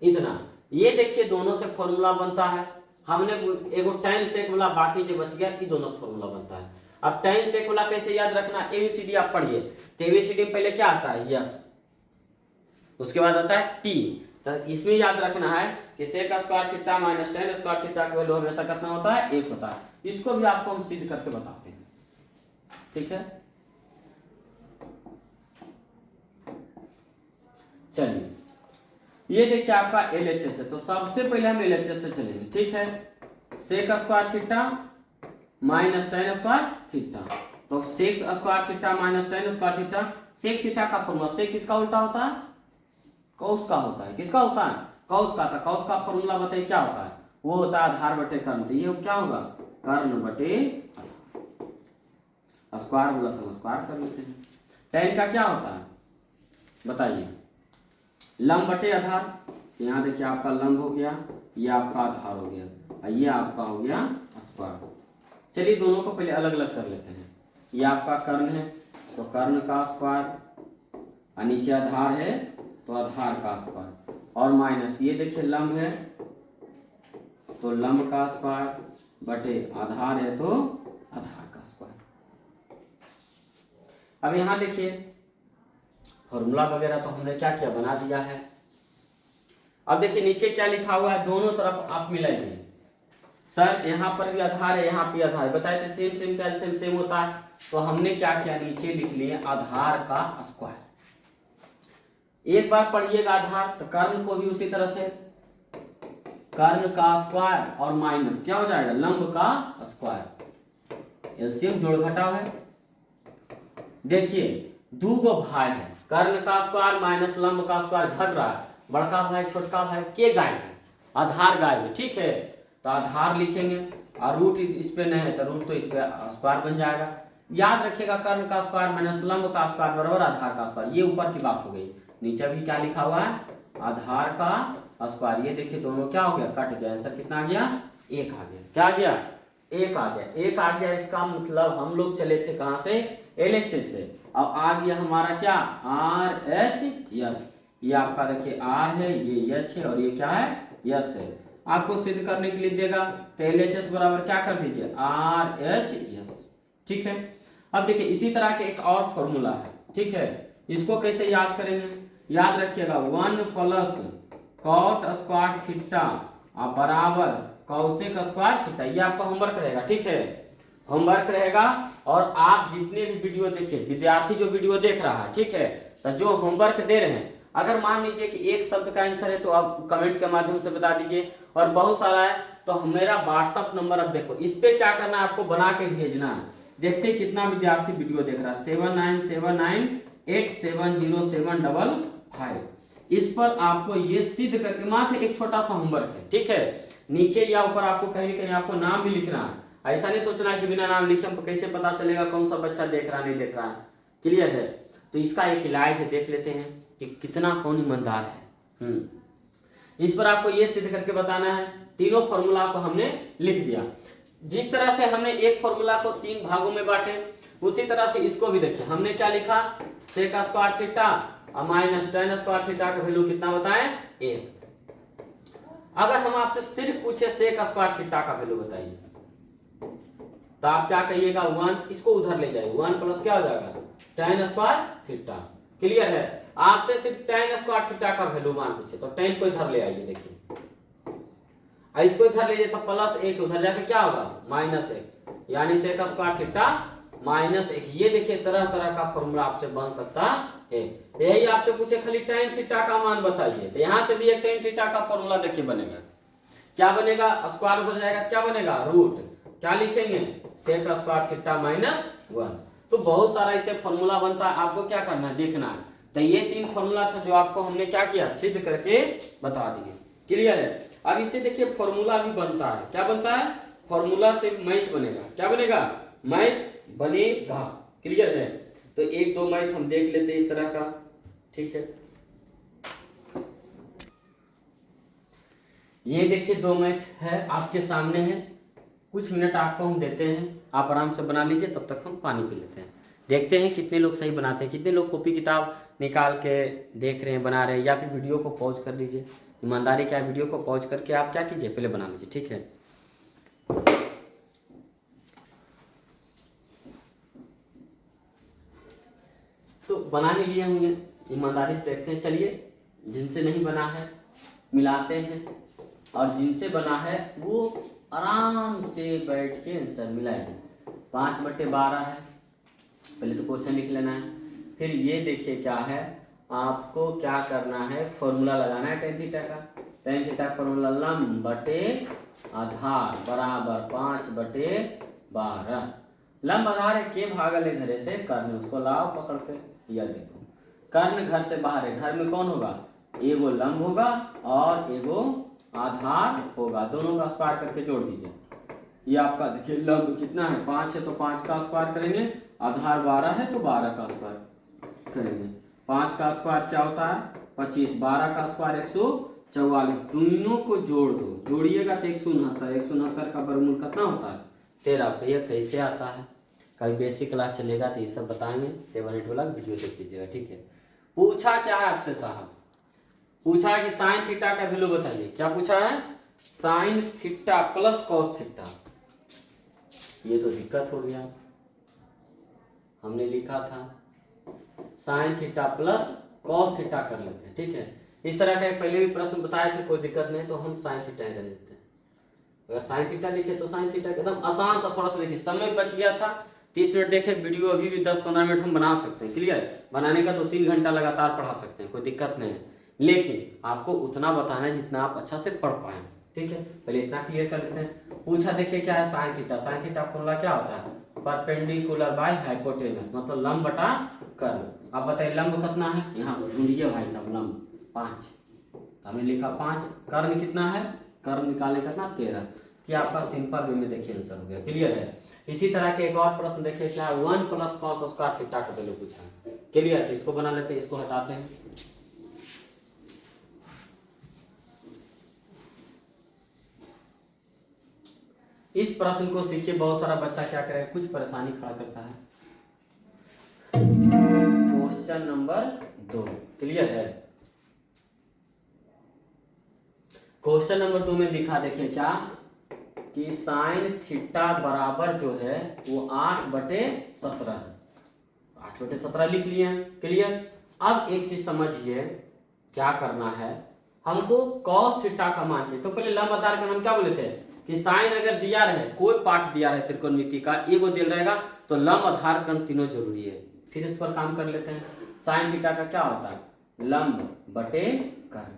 इतना। ये देखिए दोनों से फॉर्मूला बनता है, हमने एगो टैन सेक बोला, बाकी जो बच गया ये दोनों से फॉर्मूला बनता है। अब टैन सेक बोला कैसे याद रखना, ABCD आप पढ़िए, तो ABCD में पहले क्या आता है यस, उसके बाद आता है टी। तो इसमें याद रखना है कि sec square theta minus tan square theta का वैल्यू हमेशा कितना होता है 1 होता है। इसको भी आपको हम सिद्ध करके बताते हैं, ठीक है। चलिए ये देखिए आपका LHS है, तो सबसे पहले हम LHS से चलेंगे, ठीक है। Sec square theta minus tan square theta, तो sec square theta minus tan square theta, sec theta का फॉर्मूला सेक किसका उल्टा होता है कॉस का होता है, किसका होता है कॉस का। था कॉस का फॉर्मूला बताइए क्या होता है, वो होता है आधार बटे कर्ण, तो ये क्या होगा कर्ण बटे आधार, स्क्वायर बोला था स्क्वायर कर लेते हैं। टेन का क्या होता है बताइए, लंब बटे आधार, तो यहाँ देखिए आपका लंब हो गया, ये आपका आधार हो गया, और ये आपका हो गया स्क्वायर। चलिए दोनों को पहले अलग अलग कर लेते हैं, ये आपका कर्ण है तो कर्ण का स्क्वायर, और नीचे आधार है तो आधार का स्क्वायर, और माइनस ये देखिए लंब है तो लंब का स्क्वायर बटे आधार है तो आधार का स्क्वायर। अब यहां देखिए फॉर्मूला वगैरह तो हमने क्या किया बना दिया है। अब देखिए नीचे क्या लिखा हुआ है, दोनों तरफ आप मिलाइए। सर यहाँ पर भी आधार है, यहाँ पे आधार है, बताए थे सेम सेम कैल्शियम सेम होता है, तो हमने क्या किया नीचे लिख लिए आधार का स्क्वायर। एक बार पढ़िएगा आधार, तो कर्ण को भी उसी तरह से कर्ण का स्क्वायर और माइनस क्या हो जाएगा लंब का स्क्वायर, एलसीएम जोड़ घटाव है। देखिए दो गो भाई है, कर्ण का स्क्वायर माइनस लंब का स्क्वायर घट रहा है, बड़का भाई छोटका भाई के गायब है, आधार गायब है, ठीक है। तो आधार लिखेंगे और रूट इस पे नहीं है तो रूट तो इस पे स्क्वायर बन जाएगा। याद रखिएगा कर्ण का स्क्वायर माइनस लंब का स्क्वायर बराबर आधार का स्क्वायर, ये ऊपर की बात हो गई। नीचे भी क्या लिखा हुआ है आधार का स्क्वायर, ये देखिए दोनों क्या हो गया कट गया, आंसर कितना आ गया 1 आ गया, क्या आ गया 1 आ गया, 1 आ गया। इसका मतलब हम लोग चले थे कहां से LHS से, अब आ गया हमारा क्या RHS, ये आपका देखिए R है, ये H है और ये क्या है यस है। आपको सिद्ध करने के लिए देगा तो LHS बराबर क्या कर दीजिए RHS, ठीक है। अब देखिए इसी तरह के एक और फॉर्मूला है, ठीक है। इसको कैसे याद करेंगे, याद रखिएगा 1 प्लस कॉट स्क्वायर थीटा बराबर कौसेक स्क्वायर थीटा, ये आपका होमवर्क रहेगा, ठीक है। होमवर्क रहेगा और आप जितने भी वीडियो देखिए, विद्यार्थी जो वीडियो देख रहा है, ठीक है, तो जो होमवर्क दे रहे हैं, अगर मान लीजिए कि एक शब्द का आंसर है तो आप कमेंट के माध्यम से बता दीजिए, और बहुत सारा है तो मेरा व्हाट्सअप नंबर अब देखो, इस पे क्या करना है आपको बना के भेजना है। देखते कितना विद्यार्थी वीडियो देख रहा है, 7979870755। इस पर आपको ये सिद्ध करके मात्र एक छोटा सा होमवर्क है, ठीक है। नीचे या ऊपर आपको कहीं कहीं आपको नाम भी लिखना है, ऐसा नहीं सोचना है कि बिना नाम लिखे हमको कैसे पता चलेगा कौन सा बच्चा देख रहा नहीं देख रहा है, क्लियर है। तो इसका एक इलाज देख लेते हैं कि कितना कौन ईमानदार है। इस पर आपको ये सिद्ध करके बताना है, तीनों फॉर्मूला को हमने लिख दिया। जिस तरह से हमने एक फॉर्मूला को 3 भागों में बांटे, उसी तरह से इसको भी देखिए, हमने क्या लिखा सेक स्क्वायर थीटा और माइनस टेन स्क्वायर थीटा का वैल्यू कितना बताएं 1। अगर हम आपसे सिर्फ पूछे सेक स्क्वायर थीटा का वैल्यू बताइए तो आप क्या कहिएगा 1, इसको उधर ले जाइए, 1 प्लस क्या हो जाएगा टेन स्क्वायर थीटा, क्लियर है। आपसे सिर्फ टेन स्क्वायर थीटा का वैल्यू मान पूछे तो टेन को इधर ले आइए, देखिए इसको इधर ले जाइए तो प्लस 1 उधर जाके क्या होगा -1, यानी सेक स्क्वायर थीटा -1। ये देखिए तरह तरह का फॉर्मूला आपसे बन सकता है। यही आपसे पूछे खाली tan थीटा का मान बताइए, तो यहाँ से भी एक tan थीटा का फॉर्मूला देखिए बनेगा। क्या बनेगा, स्क्वायर उधर जाएगा तो क्या बनेगा, रूट। क्या लिखेंगे, सेक स्क्वायर थीटा -1। तो बहुत सारा इसे फॉर्मूला बनता है, आपको क्या करना है, देखना है। तो ये 3 फॉर्मूला था जो आपको हमने क्या किया, सिद्ध करके बता दिए। क्लियर है। अब इससे देखिए फॉर्मूला भी बनता है। क्या बनता है, फॉर्मूला से मैथ बनेगा। क्या बनेगा, मैथ बनेगा। क्लियर है। तो 1-2 मैथ हम देख लेते हैं इस तरह का। ठीक है, ये देखिए 2 मैथ है आपके सामने है। कुछ मिनट आपको हम देते हैं, आप आराम से बना लीजिए, तब तक हम पानी पी लेते हैं। देखते हैं कितने लोग सही बनाते हैं, कितने लोग कॉपी किताब निकाल के देख रहे हैं, बना रहे हैं, या फिर वीडियो को पॉज कर लीजिए। ईमानदारी क्या, वीडियो को पॉज करके आप क्या कीजिए, पहले बना लीजिए। ठीक है, तो बना ही लिए होंगे, ईमानदारी से देखते हैं। चलिए, जिनसे नहीं बना है मिलाते हैं, और जिनसे बना है वो आराम से बैठ के आंसर मिलाएंगे। 5/12 है, पहले तो क्वेश्चन लिख लेना है। फिर ये देखिए क्या है, आपको क्या करना है, फॉर्मूला लगाना है tan थीटा का। tan थीटा फॉर्मूला लंब बटे आधार बराबर 5/12। लंब आधार है, के भागल है घरे से कर्ण, उसको लाओ पकड़ के। यह देखो, कर्ण घर से बाहर है, घर में कौन होगा, एगो लंब होगा और एगो आधार होगा, दोनों का स्क्वायर करके जोड़ दीजिए। ये आपका देखिए लंब कितना है, 5 है तो 5 का स्क्वायर करेंगे, आधार 12 है तो 12 का स्क्वायर करेंगे। 5 का स्क्वायर क्या होता है, 25, 12 का स्क्वायर 144। दोनों को जोड़ दो, जोड़िएगा तो 169। 169 का वर्गमूल कितना होता है, 13। यह कैसे आता है, कभी बेसिक क्लास चलेगा तो ये सब बताएंगे। 7-8 वाला वीडियो देख लीजिएगा। ठीक है, पूछा क्या है आपसे साहब, पूछा है कि साइन थीटा का वैल्यू बताइए। क्या पूछा है, sine theta plus cos theta. ये तो दिक्कत हो गया, हमने लिखा था sine theta plus cos theta कर लेते हैं। ठीक है, इस तरह का एक पहले भी प्रश्न बताए थे, कोई दिक्कत नहीं, तो हम साइन थीटा कर देते हैं। अगर साइन थीटा लिखे तो साइन थीटा एकदम आसान सा, थोड़ा सा देखिए समय बच गया था। 30 मिनट देखे वीडियो, अभी भी 10-15 मिनट हम बना सकते हैं। क्लियर, बनाने का 2-3 घंटा लगातार पढ़ा सकते हैं, कोई दिक्कत नहीं है। लेकिन आपको उतना बताना है जितना आप अच्छा से पढ़ पाए। ठीक है, पहले इतना क्लियर कर देते हैं। पूछा देखिए क्या है, sine theta. Sine theta formula क्या होता है, परपेंडिकुलर बाय हाइपोटेनस, मतलब लंब बटा कर्व। अब बताइए लंब कितना है, यहाँ से ढूंढिए भाई साहब, लंब 5, हमने लिखा 5। कर्ण कितना है, कर्ण निकालने कितना 13। कि आपका सिंपल वे में देखिए आंसर हो गया। क्लियर है। इसी तरह के एक और प्रश्न देखिए क्या है, 1 प्लस कॉस स्क्वायर थीटा का वैल्यू पूछा है। क्लियर, तो इसको बना लेते हैं, इसको हटाते हैं। इस प्रश्न को सीखिए, बहुत सारा बच्चा क्या करेगा, कुछ परेशानी खड़ा करता है। क्वेश्चन नंबर 2, क्लियर है। क्वेश्चन नंबर 2 में दिखा देखिए क्या, कि साइन थीटा बराबर जो है वो 8/17 है। 8/17 लिख लिए हैं। क्लियर। अब एक चीज समझिए, क्या करना है, हमको कॉस थीटा का मान चाहिए। तो पहले लंब आधार में हम क्या बोले थे कि साइन अगर दिया रहे, कोई पार्ट दिया रहे त्रिकोणमिति का, एगो दिल रहेगा, तो लंब आधार कर्ण तीनों जरूरी है। फिर इस पर काम कर लेते हैं। साइन थीटा का क्या होता है, लंब बटे कर्ण।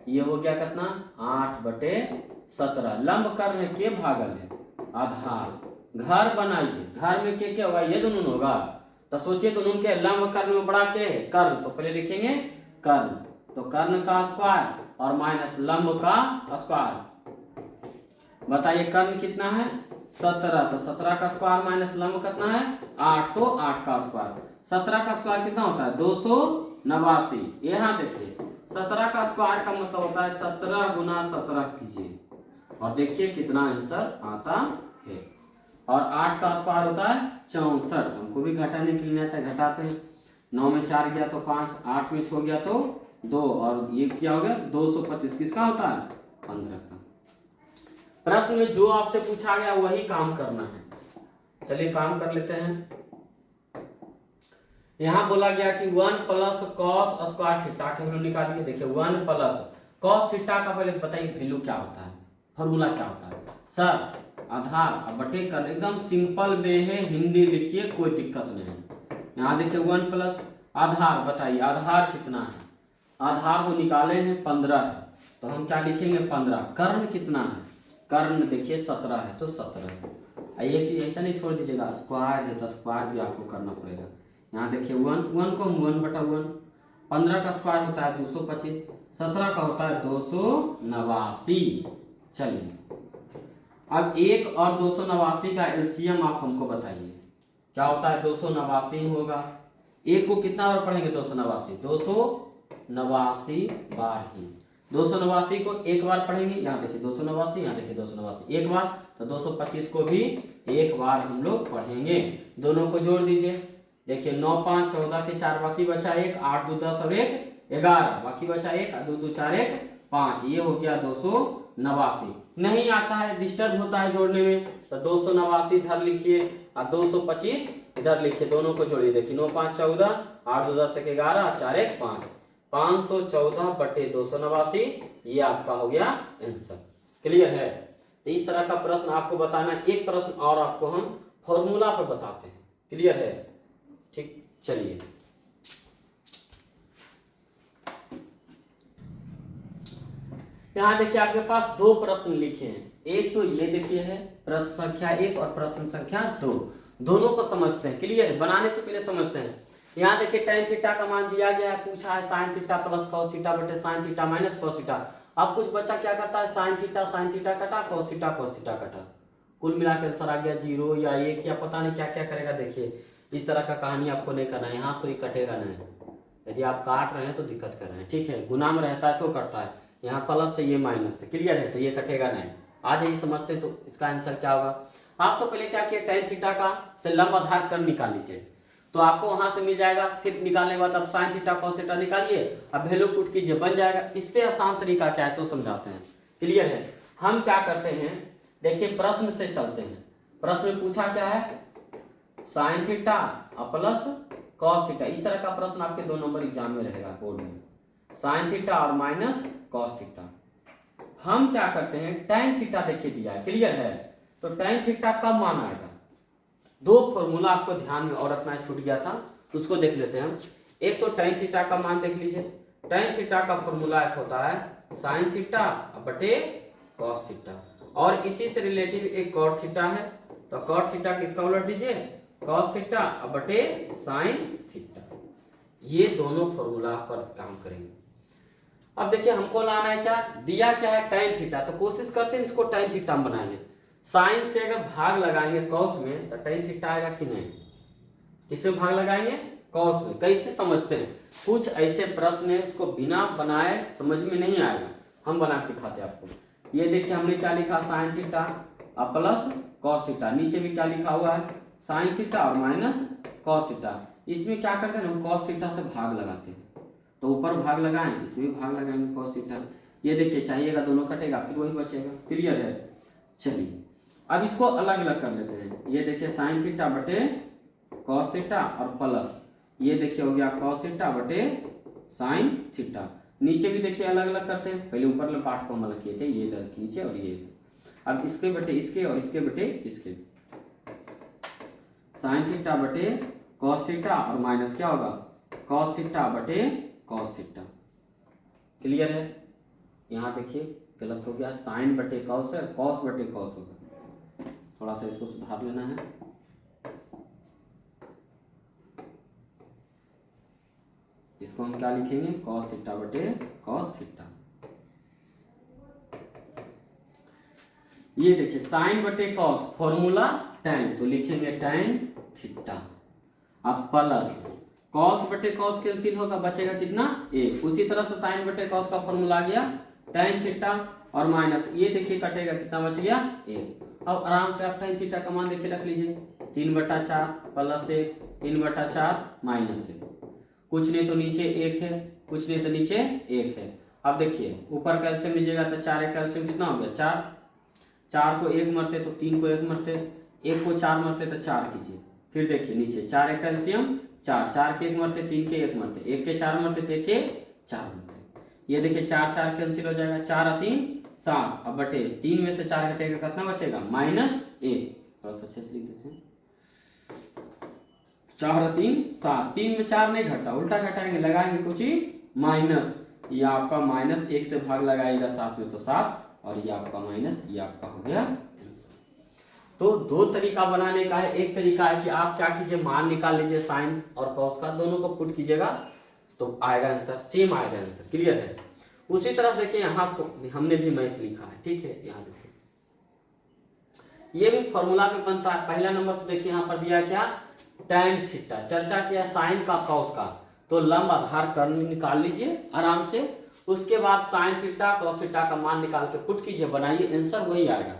ये हो गया कितना, 8/17। लंब कर्ण के भागल है आधार। घर बनाइए, घर में के होगा, ये दोनों होगा। तो सोचिए दोनों के लंब कर्ण में बड़ा के कर्ण, तो पहले लिखेंगे कर्ण, तो कर्ण का स्क्वायर और माइनस लंब का स्क्वायर। बताइए कर्ण कितना है 17, तो 17 का स्क्वायर माइनस लंब कितना है 8, तो 8 का स्क्वायर। 17 का स्क्वायर कितना होता है 289। यहाँ देखिए 17 का स्क्वायर का मतलब होता है 17 × 17 कीजिए और देखिए कितना आंसर आता है। और 8 का स्क्वायर होता है 64। हमको भी घटाने के लिए आता है, घटाते हैं। 9 में 4 गया तो 5, 8 में 6 गया तो 2, और ये क्या हो गया 225। किसका होता है 15 का। प्रश्न में जो आपसे पूछा गया वही काम करना है। चलिए काम कर लेते हैं। यहां बोला गया कि 1 प्लस कॉस स्क्वायर थीटा का वैल्यू निकालिए। देखिए 1 प्लस कॉस थीटा का पहले बताइए वैल्यू क्या होता है, फॉर्मूला क्या होता है। सर आधार अब बटे कर्ण, एकदम सिंपल वे है, हिंदी लिखिए कोई दिक्कत नहीं है। यहाँ देखिए 1 प्लस आधार, बताइए आधार कितना है, आधार तो निकाले हैं 15 है, तो हम क्या लिखेंगे 15। कर्ण कितना है, कर्ण देखिए 17 है, तो 17। एक चीज ऐसा नहीं छोड़ दीजिएगा, स्क्वायर है तो स्क्वायर भी आपको करना पड़ेगा। यहाँ देखिए 1 को 1/1, 15 का स्क्वायर होता है 225, 17 का होता है 289। चलिए अब 1 और 289 का एलसीएम आप हमको बताइए क्या होता है, 289 होगा। 1 को कितना बार पढ़ेंगे 289, 289 बार ही, 289 को एक बार पढ़ेंगे, यहाँ देखिए 289, यहाँ देखिए 289 एक बार, तो 225 को भी एक बार हम लोग पढ़ेंगे। दोनों को जोड़ दीजिए, देखिए 9 5 14 के 4 बाकी बचा 1, 8 2 10 और 1 11 बाकी बचा 1, 2 2 4 1 5, ये हो गया 289। नहीं आता है, डिस्टर्ब होता है जोड़ने में, तो 289 इधर लिखिए और 225 इधर लिखिए, दोनों को जोड़िए। देखिए 9 5 14, 8 2 10 11, 4 1 5, 514/289, ये आपका हो गया आंसर। क्लियर है? तो इस तरह का प्रश्न आपको बताना है। एक प्रश्न और आपको हम फॉर्मूला पर बताते हैं। क्लियर है? ठीक, चलिए यहाँ देखिए आपके पास 2 प्रश्न लिखे हैं। एक तो ये देखिए है प्रश्न संख्या 1 और प्रश्न संख्या 2, दोनों को समझते हैं। क्लियर है? बनाने से पहले समझते हैं। यहाँ देखिए tan थीटा का मान दिया गया है, पूछा है sin theta plus cos theta बटे sin theta minus cos theta. अब कुछ बच्चा क्या करता है, sin थीटा कटा, cos थीटा कटा, कुल मिला के आंसर आ गया 0 या 1 या पता नहीं क्या क्या करेगा। देखिए इस तरह का कहानी आपको नहीं करना है, यहाँ से तो ये कटेगा नहीं। यदि आप काट रहे हैं तो दिक्कत कर रहे हैं, ठीक है। गुना में रहता है तो कटता है, यहाँ प्लस से ये माइनस से। क्लियर है? तो ये कटेगा नहीं। आज यही समझते तो इसका आंसर क्या होगा। आप तो पहले क्या किए, tan थीटा का से लंब आधार कर निकाल लीजिए, तो आपको वहां से मिल जाएगा। फिर निकालने के बाद अब sin थीटा cos थीटा निकालिए, अब वैल्यू पुट कीजिए, बन जाएगा। इससे आसान तरीका क्या है सो समझाते हैं। क्लियर है? हम क्या करते हैं, देखिए प्रश्न से चलते हैं। प्रश्न में पूछा क्या है, sin theta plus cos theta. इस तरह का प्रश्न आपके 2 नंबर एग्जाम में रहेगा बोर्ड में, sin थीटा और माइनस cos थीटा। हम क्या करते हैं, tan थीटा देखिए दिया है। क्लियर है? तो tan थीटा कब मान आएगा, 2 फॉर्मूला आपको ध्यान में और रखना है, छूट गया था, उसको देख लेते हैं हम। एक तो tan थीटा का मान देख लीजिए। tan थीटा का फॉर्मूला एक होता है sin थीटा बटे cos थीटा, और इसी से रिलेटिव एक cot थीटा है, तो cot थीटा किसका उलट दीजिए, cos थीटा बटे sin थीटा। ये दोनों फॉर्मूला पर काम करेंगे। अब देखिए हमको लाना है क्या, दिया क्या है tan थीटा, तो कोशिश करते हैं इसको tan थीटा में बनाएंगे। साइन से अगर भाग लगाएंगे cos में तो tan थीटा आएगा कि नहीं, किसमें भाग लगाएंगे, cos में। कैसे समझते हैं, कुछ ऐसे प्रश्न है उसको बिना बनाए समझ में नहीं आएगा, हम बना के दिखाते हैं आपको। ये देखिए हमने क्या लिखा, sin theta plus cos theta, नीचे भी क्या लिखा हुआ है sin थीटा और माइनस cos थीटा। इसमें क्या करते हैं हम, cos थीटा से भाग लगाते हैं, तो ऊपर भाग लगाएं, इसमें भी भाग लगाएंगे cos थीटा। ये देखिए चाहिएगा दोनों कटेगा, फिर वही बचेगा। क्लियर है? चलिए अब इसको अलग अलग कर लेते हैं। ये देखिए sin थीटा बटे cos थीटा और प्लस ये देखिए हो गया cos थीटा बटे sin थीटा। नीचे भी देखिए अलग अलग करते हैं, पहले ऊपर वाले पार्ट को हम अलग किए थे, ये इधर नीचे और ये। अब इसके बटे इसके और इसके बटे इसके, sin थीटा बटे cos थीटा और माइनस क्या होगा cos थीटा बटे cos थीटा। क्लियर है? यहाँ देखिए गलत हो गया, sin बटे cos है, cos बटे cos होगा, थोड़ा सा इसको सुधार लेना है। इसको हम क्या लिखेंगे, cos थीटा बटे cos थीटा। ये देखिए sin बटे cos, फॉर्मूला tan, तो लिखेंगे tan थीटा। अब प्लस cos बटे cos कैंसिल होगा, बचेगा कितना, 1। उसी तरह से sin बटे cos का फॉर्मूला आ गया tan थीटा और माइनस ये देखिए कटेगा, कितना बच गया, 1। अब आराम से आप tan थीटा का मान देखिए रख लीजिए, 3/4 प्लस 1, 3/4 माइनस 1, कुछ नहीं तो नीचे 1 है, कुछ नहीं तो नीचे 1 है। अब देखिए ऊपर कैल्शियम लीजिएगा तो 4 कैल्शियम कितना हो गया, 4, 4 को 1 मरते तो 3 को 1 मरते, 1 को 4 मरते तो 4 कीजिए। फिर देखिए नीचे 4 कैल्शियम 4, 4 के 1 मरते, 3 के 1 मरते, 1 के 4 मरते तो 1 के 4 मरते। ये देखिए 4 4 कैंसिल हो जाएगा, 4 और 3 7 अब बटे 3 में से 4 घटेगा कितना बचेगा -1। थोड़ा सा अच्छे से लिख देते हैं, 4 और 3 7, 3 में 4 नहीं घटता, उल्टा घटाएंगे, लगाएंगे कुछ ही माइनस, ये आपका -1 से भाग लगाएगा 7 में तो 7, और ये आपका माइनस, ये आपका हो गया आंसर। तो दो तरीका बनाने का है, एक तरीका है कि आप क्या कीजिए, मान निकाल लीजिए साइन और कॉस का, दोनों को पुट कीजिएगा तो आएगा आंसर, सेम आएगा आंसर, क्लियर है। उसी तरह से देखिए यहाँ हमने भी मैथ लिखा है, ठीक है, यहाँ देखिए ये भी फॉर्मूला पे बनता है। पहला नंबर तो देखिए यहाँ पर दिया क्या, tan थीटा, चर्चा किया साइन का कॉस का, तो लंब आधार कर्ण निकाल लीजिए आराम से, उसके बाद साइन थीटा कॉस थीटा का मान निकाल के पुट कीजिए, बनाइए, आंसर वही आएगा।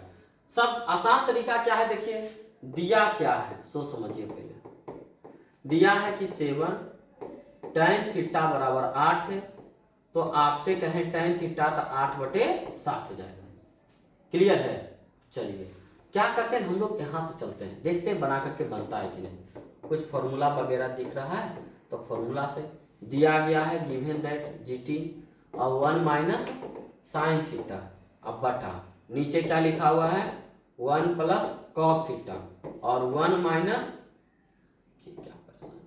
सब आसान तरीका क्या है, देखिए दिया क्या है सो समझिए। पहले दिया है कि 7 tan थीटा बराबर 8 है, तो आपसे कहें tan थीटा तो 8/7 हो जाएगा, क्लियर है। चलिए क्या करते हैं हम लोग, यहाँ से चलते हैं, देखते हैं बना करके बनता है कि नहीं। कुछ फॉर्मूला वगैरह दिख रहा है तो फॉर्मूला से दिया गया है, गिवन दैट GT और 1 माइनस साइन थीटा, अब बटा नीचे क्या लिखा हुआ है 1 प्लस कॉस थीटा और 1 माइनस, क्या परेशानी,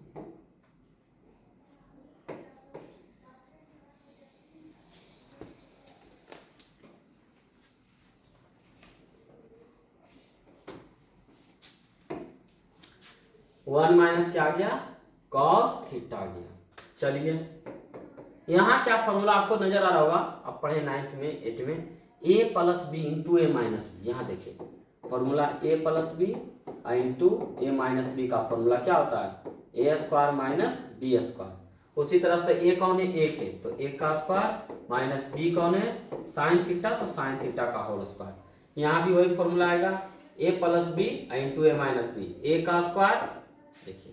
1 माइनस क्या आ गया कॉस थीटा आ गया। चलिए यहाँ क्या फॉर्मूला आपको नजर आ रहा होगा, आप पढ़े 9th में 8th में, a plus B into A minus B. यहाँ देखिए formula a plus B into A minus B का फॉर्मूला क्या होता है a square minus B square. उसी तरह से a कौन है 1 है, तो 1 का स्क्वायर माइनस b कौन है साइन थीटा, तो साइन थीटा का होल स्क्वायर। यहाँ भी वही फॉर्मूला आएगा a plus B into A minus B, a का स्क्वायर, देखिए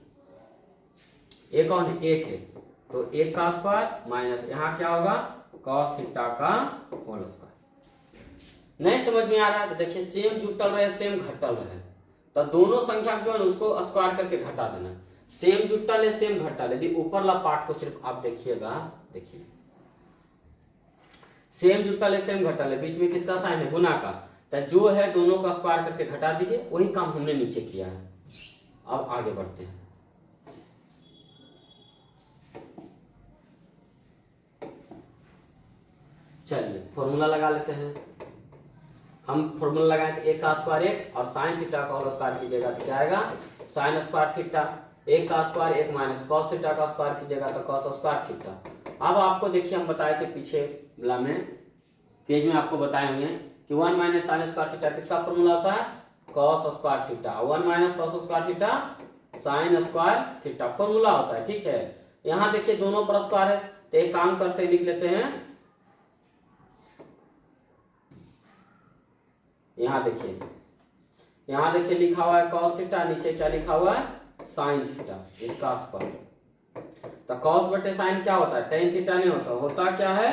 a कौन है 1 है, तो 1 का स्क्वायर माइनस यहाँ क्या होगा कॉस थीटा का होल स्क्वायर। नहीं समझ में आ रहा है तो देखिए सेम जुटल रहे सेम घटल रहे, तो दोनों संख्या जो है उसको स्क्वायर करके घटा देना, सेम जुटल है सेम घटल, यदि ऊपर वाला पार्ट को सिर्फ आप देखिएगा, देखिए सेम जुटल है सेम घटल है, बीच में किसका साइन है गुना का, तो जो है दोनों का स्क्वायर करके घटा दीजिए, वही काम हमने नीचे किया है। अब आगे बढ़ते हैं, चलिए फॉर्मूला लगा लेते हैं। हम फॉर्मूला लगाएं तो 1 का स्क्वायर 1 और साइन थीटा का होल स्क्वायर कीजिएगा तो क्या आएगा साइन स्क्वायर थीटा, 1 का स्क्वायर 1 माइनस कॉस थीटा का स्क्वायर कीजिएगा तो कॉस स्क्वायर थीटा। अब आपको देखिए हम बताए थे पीछे में पेज में आपको बताए हुए हैं कि 1 माइनस साइन स्क्वायर थीटा किसका फॉर्मूला होता है cos square theta, 1 minus cos square theta sine square theta formula होता है, ठीक है। यहाँ देखिए दोनों पर स्क्वायर है, तो एक काम करते लिख लेते हैं, यहाँ देखिए लिखा हुआ है कॉस थीटा, नीचे क्या लिखा हुआ है साइन थीटा, इसका स्क्वायर, तो कॉस बटे साइन क्या होता है टेन थीटा नहीं होता, होता क्या है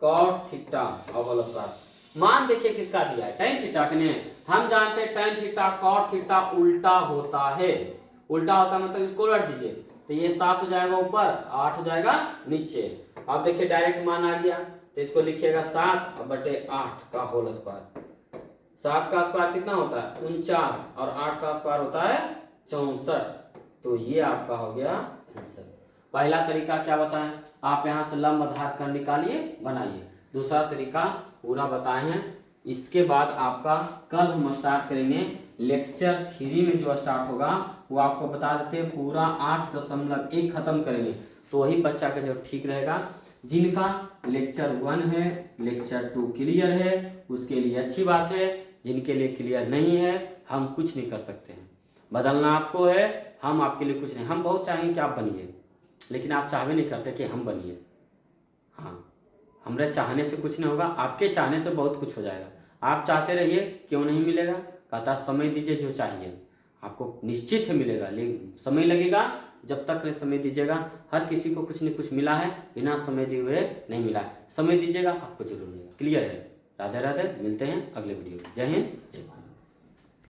कॉट थीटा और होल स्क्वायर। मान देखिए किसका दिया है टेन थीटा के लिए, हम जानते हैं टेन थीटा कॉट थीटा उल्टा होता है, उल्टा होता मतलब इसको उलट दीजिए तो ये 7 हो जाएगा ऊपर 8 हो जाएगा नीचे। अब देखिए डायरेक्ट मान आ गया तो इसको लिखिएगा 7 बटे 8 का होल स्क्वायर, 7 का स्क्वायर कितना होता है 49 और 8 का स्क्वायर होता है 64, तो ये आपका हो गया आंसर। पहला तरीका क्या बताएं आप यहाँ से लंब आधार कर्ण निकालिए बनाइए, दूसरा तरीका पूरा बताए हैं। इसके बाद आपका कल हम स्टार्ट करेंगे लेक्चर 3 में जो स्टार्ट होगा वो आपको बता देते हैं पूरा 8.1 खत्म करेंगे, तो वही बच्चा का जो ठीक रहेगा। जिनका लेक्चर 1 है लेक्चर 2 क्लियर है उसके लिए अच्छी बात है, जिनके लिए क्लियर नहीं है हम कुछ नहीं कर सकते हैं, बदलना आपको है, हम आपके लिए कुछ नहीं, हम बहुत चाहेंगे कि आप बनिए लेकिन आप चाहवे नहीं करते कि हम बनिए। हाँ हमारे चाहने से कुछ नहीं होगा, आपके चाहने से बहुत कुछ हो जाएगा, आप चाहते रहिए क्यों नहीं मिलेगा, कहता समय दीजिए जो चाहिए आपको निश्चित है मिलेगा, लेकिन समय लगेगा, जब तक समय दीजिएगा। हर किसी को कुछ न कुछ मिला है, बिना समय दिए हुए नहीं मिला है, समय दीजिएगा आपको जरूर मिलेगा, क्लियर है। राधे राधे, मिलते हैं अगले वीडियो में, जय हिंद जय भारत।